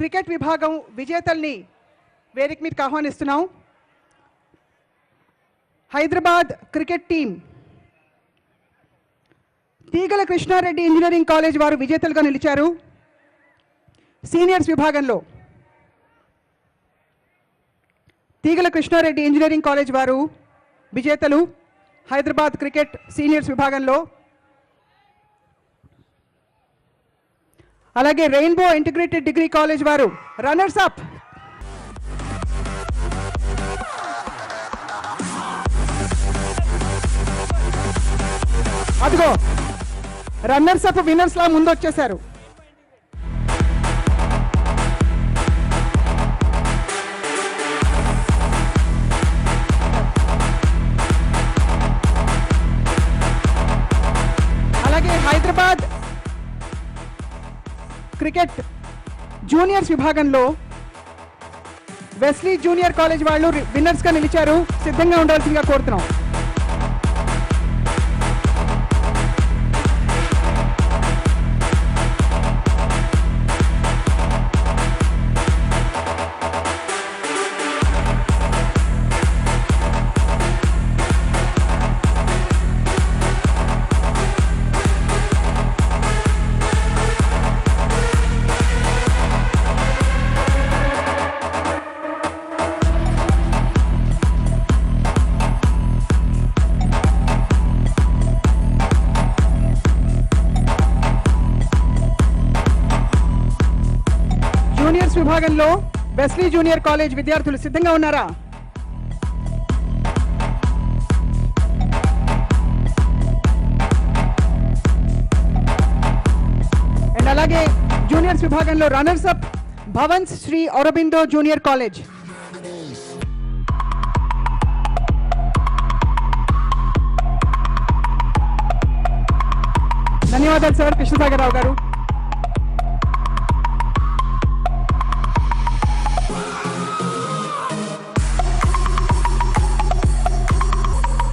Cricket విభాగం విజేతల్ని వేదిక మీదకి ఆహ్వానిస్తున్నాం. హైదరాబాద్ క్రికెట్ టీం తీగల కృష్ణారెడ్డి ఇంజనీరింగ్ కాలేజ్ వారు విజేతలుగా నిలిచారు. సీనియర్స్ విభాగంలో తీగల కృష్ణారెడ్డి ఇంజనీరింగ్ కాలేజ్ వారు విజేతలు. హైదరాబాద్ క్రికెట్ సీనియర్స్ విభాగంలో అలాగే రెయిన్బో ఇంటిగ్రేటెడ్ డిగ్రీ కాలేజ్ వారు రన్నర్స్ అప్. అదిగో రన్నర్స్ అప్ విన్నర్స్ లా ముందు వచ్చేశారు. అలాగే హైదరాబాద్ క్రికెట్ జూనియర్స్ విభాగంలో వెస్లీ జూనియర్ కాలేజ్ వాళ్ళు విన్నర్స్ గా నిలిచారు. సిద్ధంగా ఉండాల్సిందిగా కోరుతున్నాం. జూనియర్స్ విభాగంలో వెస్లీ జూనియర్ కాలేజ్ విద్యార్థులు సిద్ధంగా ఉన్నారా? అండ్ అలాగే జూనియర్స్ విభాగంలో runners up Bhavans Shri Aurobindo junior college. ధన్యవాదాలు sir Krishnasagar Rao garu.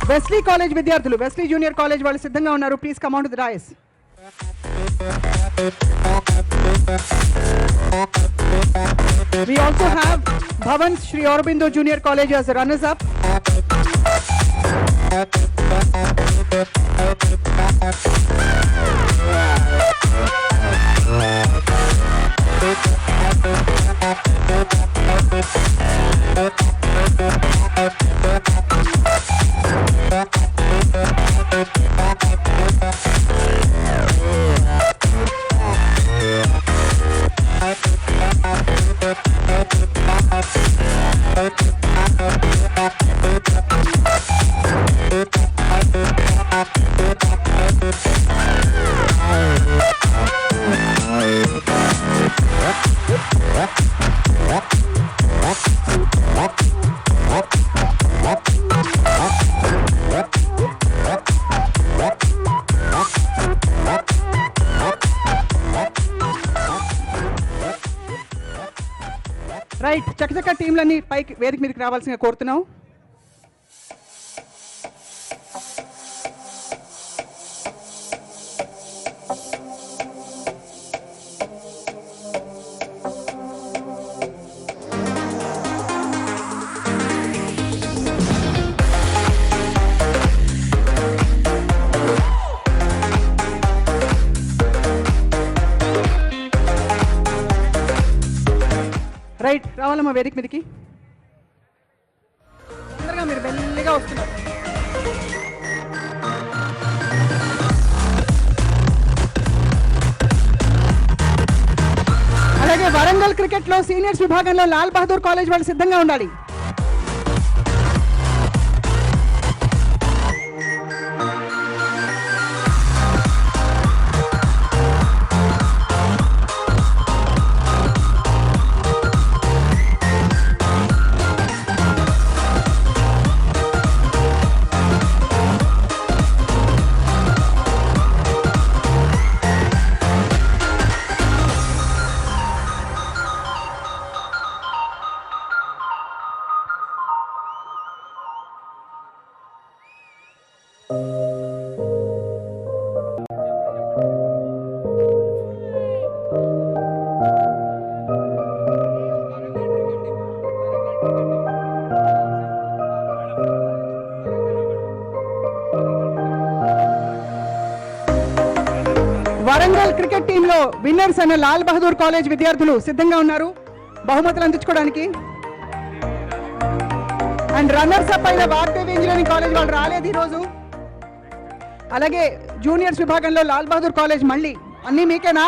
Wesley college విద్యార్థులు వెస్లీ జూనియర్ కాలేజ్ వాళ్ళు సిద్ధంగా ఉన్నారు. Please come on to the dais. We also have Bhavans Shri Aurobindo Junior College as runners up. Right, చక్కచక్క టీంలన్నీ పైకి వేదిక మీదకి రావాల్సిందిగా కోరుతున్నాం. రైట్, రావాలమ్మా వేదిక మీదకి. తొందరగా మీరు మెల్లిగా వస్తున్నారు. అలాగే వరంగల్ క్రికెట్ లో సీనియర్స్ విభాగంలో లాల్ బహదూర్ కాలేజ్ వాళ్ళు సిద్ధంగా ఉండాలి. వరంగల్ క్రికెట్ టీంలో విన్నర్స్ అయిన లాల్ బహదూర్ కాలేజ్ విద్యార్థులు సిద్ధంగా ఉన్నారు బహుమతులు అందించుకోవడానికి. అండ్ రన్నర్స్ అప్ అయిన వాగ్దేవి ఇంజనీరింగ్ కాలేజ్ వాళ్ళు రాలేదు ఈరోజు. అలాగే జూనియర్స్ విభాగంలో లాల్ బహదూర్ కాలేజ్ మళ్ళీ అన్నీ మీకేనా?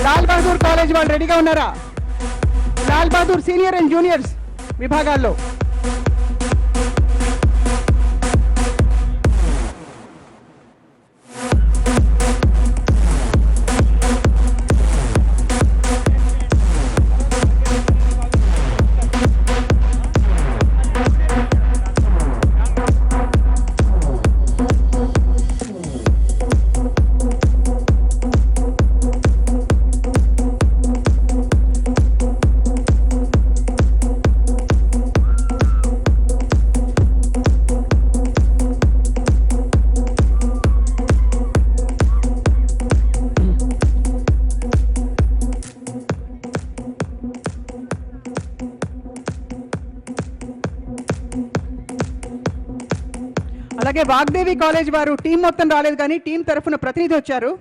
లాల్ బహదూర్ కాలేజ్ వాళ్ళు రెడీగా ఉన్నారా? Lal Bahadur senior and juniors విభాగాల్లో అలాగే వాగ్దేవి కాలేజ్ వారు టీం మొత్తం రాలేదు కానీ టీం తరఫున ప్రతినిధి వచ్చారు.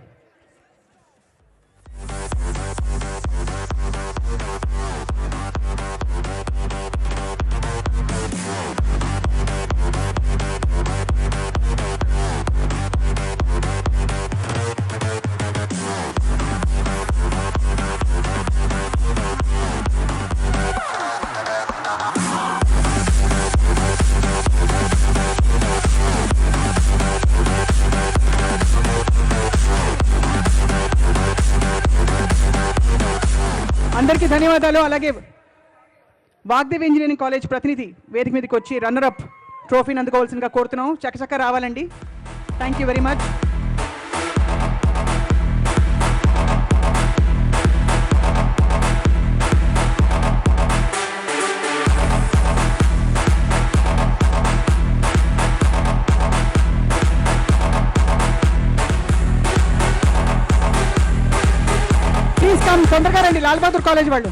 అందరికీ ధన్యవాదాలు. అలాగే వాగ్దేవి ఇంజనీరింగ్ కాలేజ్ ప్రతినిధి వేదిక మీదకి వచ్చి రన్నర్ అప్ ట్రోఫీని అందుకోవాల్సిందిగా కోరుతున్నాం. చక్కచక్క రావాలండి. Thank you very much. తొందరగా రండి లాల్ బహదూర్ కాలేజ్ వాళ్ళు.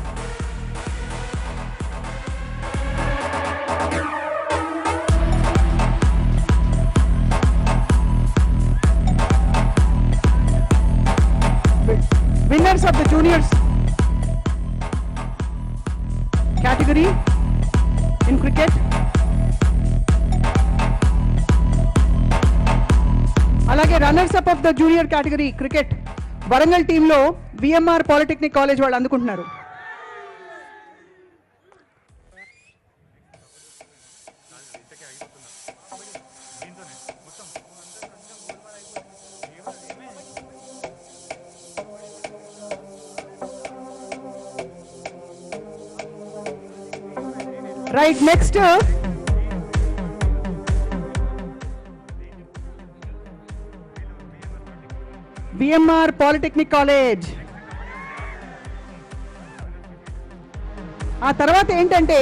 Winners of the juniors category in cricket, అలాగే runners up of the junior category cricket Warangal టీంలో విఎంఆర్ పాలిటెక్నిక్ కాలేజ్ వాళ్ళు అందుకుంటున్నారు. Right, next V M R polytechnic college. ఆ తర్వాత ఏంటంటే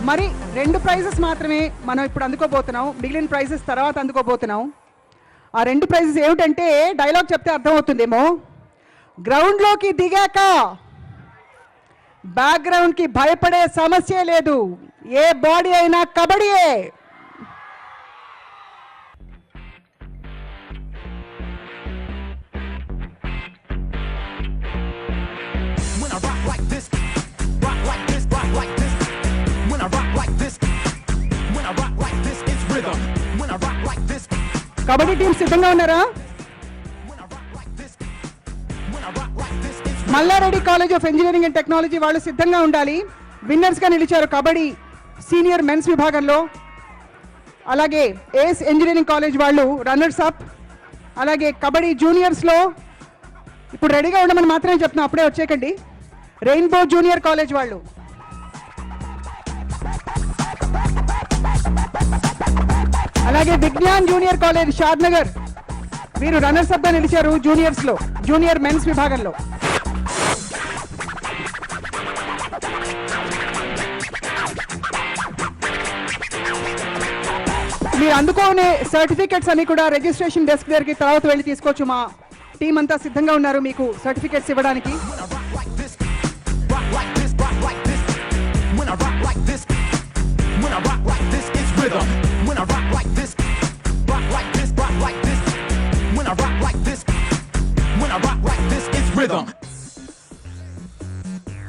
మరి 2 ప్రైజెస్ మాత్రమే మనం ఇప్పుడు అందుకోబోతున్నాం. మిగిలిన ప్రైజెస్ తర్వాత అందుకోబోతున్నాం. ఆ 2 ప్రైజెస్ ఏమిటంటే డైలాగ్ చెప్తే అర్థమవుతుందేమో. గ్రౌండ్లోకి దిగాక బ్యాక్గ్రౌండ్కి భయపడే సమస్య లేదు. ఏ బాడీ అయినా కబడ్డీయే. కబడ్డీ టీం సిద్ధంగా ఉన్నారా? Malla Reddy college of engineering and technology వాళ్ళు సిద్ధంగా ఉండాలి. విన్నర్స్గా నిలిచారు కబడ్డీ సీనియర్ మెన్స్ విభాగంలో. అలాగే ఏస్ ఇంజనీరింగ్ కాలేజ్ వాళ్ళు రన్నర్స్ అప్. అలాగే కబడ్డీ జూనియర్స్లో ఇప్పుడు రెడీగా ఉండమని మాత్రమే చెప్తున్నాం, అప్పుడే వచ్చేకండి. రెయిన్బో జూనియర్ కాలేజ్ వాళ్ళు. అలాగే విజ్ఞాన్ జూనియర్ కాలేజ్ షాద్నగర్, వీరు రన్నర్స్ అప్ గా నిలిచారు జూనియర్స్లో, జూనియర్ మెన్స్ విభాగంలో. మీరు అందుకోనే సర్టిఫికెట్స్ అన్ని కూడా రిజిస్ట్రేషన్ డెస్క్ దగ్గరికి తర్వాత వెళ్ళి తీసుకోవచ్చు. మా టీం అంతా సిద్ధంగా ఉన్నారు మీకు సర్టిఫికెట్స్ ఇవ్వడానికి.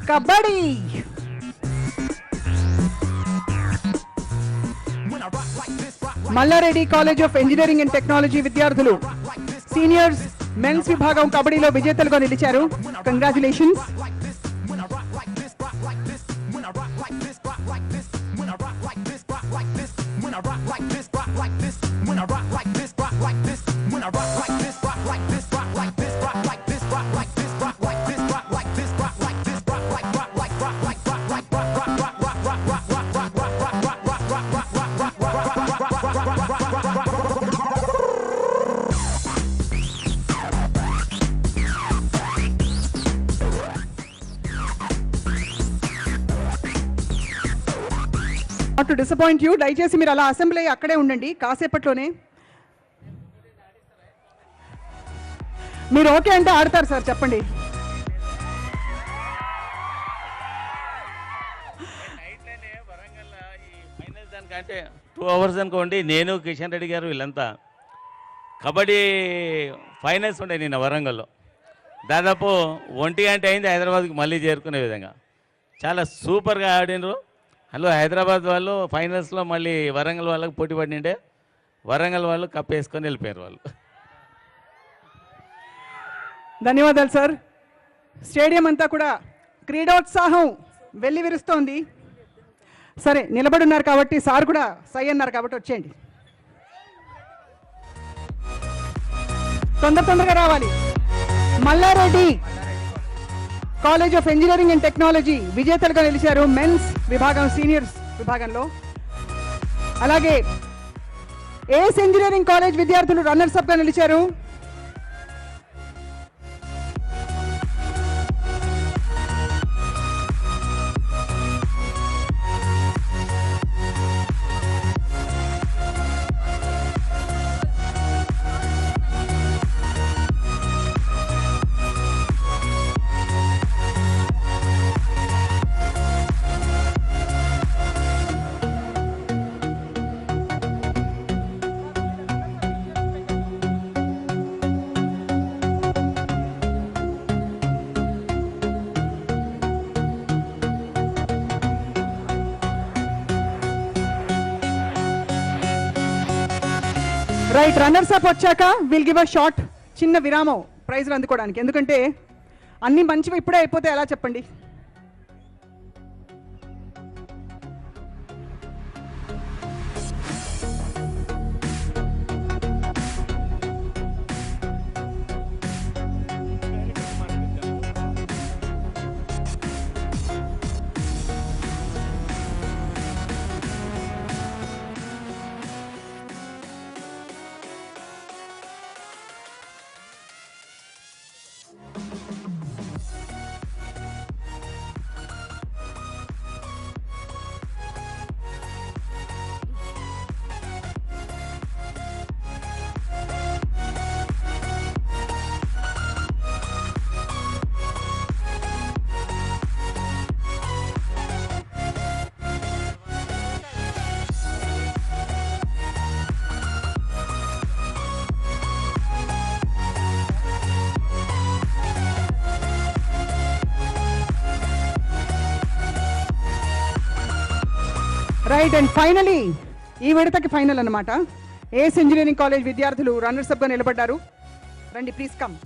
Kabaddi Malla Reddy college of engineering and technology విద్యార్థులు సీనియర్స్ మెన్స్ విభాగం కబడ్డీలో విజేతలుగా నిలిచారు. Congratulations. Not to disappoint you, దయచేసి మీరు అలా అసెంబ్లీ అక్కడే ఉండండి కాసేపట్లోనే. మీరు ఓకే అంటే ఆడతారు సార్, చెప్పండి. అంటే 2 hours అనుకోండి. నేను కిషన్ రెడ్డి గారు వీళ్ళంతా కబడ్డీ ఫైనల్స్ ఉండే నిన్న వరంగల్లో. దాదాపు 1 గంట అయింది హైదరాబాద్కి మళ్ళీ చేరుకునే విధంగా. చాలా సూపర్గా ఆడినరు. అందులో హైదరాబాద్ వాళ్ళు ఫైనల్స్లో మళ్ళీ వరంగల్ వాళ్ళకి పోటీ పడినండే వరంగల్ వాళ్ళు కప్ వేసుకొని వెళ్ళిపోయారు వాళ్ళు. ధన్యవాదాలు సార్. స్టేడియం అంతా కూడా క్రీడోత్సాహం వెళ్ళి విరుస్తోంది. సరే, నిలబడి ఉన్నారు కాబట్టి సార్ కూడా సై అన్నారు కాబట్టి వచ్చేయండి. తొందరగా రావాలి. Malla Reddy college of engineering and technology విజేతలుగా నిలిచారు మెన్స్ విభాగం సీనియర్స్ విభాగంలో. అలాగే ఏఎస్ ఇంజనీరింగ్ కాలేజ్ విద్యార్థులు రన్నర్స్ అప్ గా నిలిచారు. రైట్, రన్నర్స్ అప్ వచ్చాక విల్ గివ్ అ షార్ట్ చిన్న విరామం ప్రైజ్లు అందుకోవడానికి. ఎందుకంటే అన్ని మంచివి ఇప్పుడే అయిపోతే ఎలా చెప్పండి. రైట్, అండ్ ఫైనలీ ఈ విడతకి ఫైనల్ అన్నమాట. ఏఎస్ ఇంజనీరింగ్ కాలేజ్ విద్యార్థులు రన్నర్స్ అప్ గా నిలబడ్డారు. రండి, ప్లీజ్ కమ్.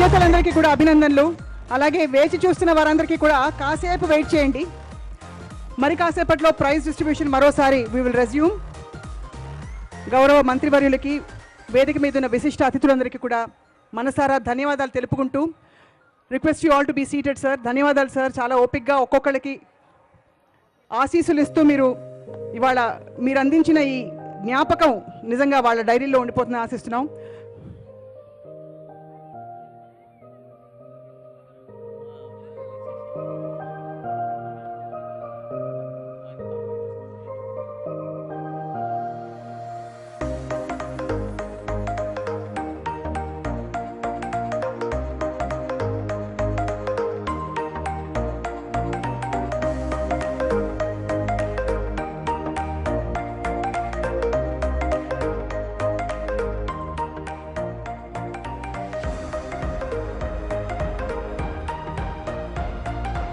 విజేతలందరికీ కూడా అభినందనలు. అలాగే వేచి చూస్తున్న వారందరికీ కూడా కాసేపు వెయిట్ చేయండి. మరి కాసేపట్లో ప్రైజ్ డిస్ట్రిబ్యూషన్ మరోసారి వి విల్ రెజ్యూమ్. గౌరవ మంత్రివర్యులకి, వేదిక మీద ఉన్న విశిష్ట అతిథులందరికీ కూడా మనసారా ధన్యవాదాలు తెలుపుకుంటూ request you all to be seated sir. ధన్యవాదాలు సార్, చాలా ఓపిక్గా ఒక్కొక్కరికి ఆశీస్సులు ఇస్తూ ఇవాళ మీరు అందించిన ఈ జ్ఞాపకం నిజంగా వాళ్ళ డైరీలో ఉండిపోతుందని ఆశిస్తున్నాం.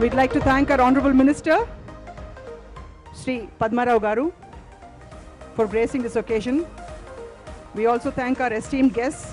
We'd like to thank our Honorable Minister, Shri Padma Rao Garu, for gracing this occasion. We also thank our esteemed guests,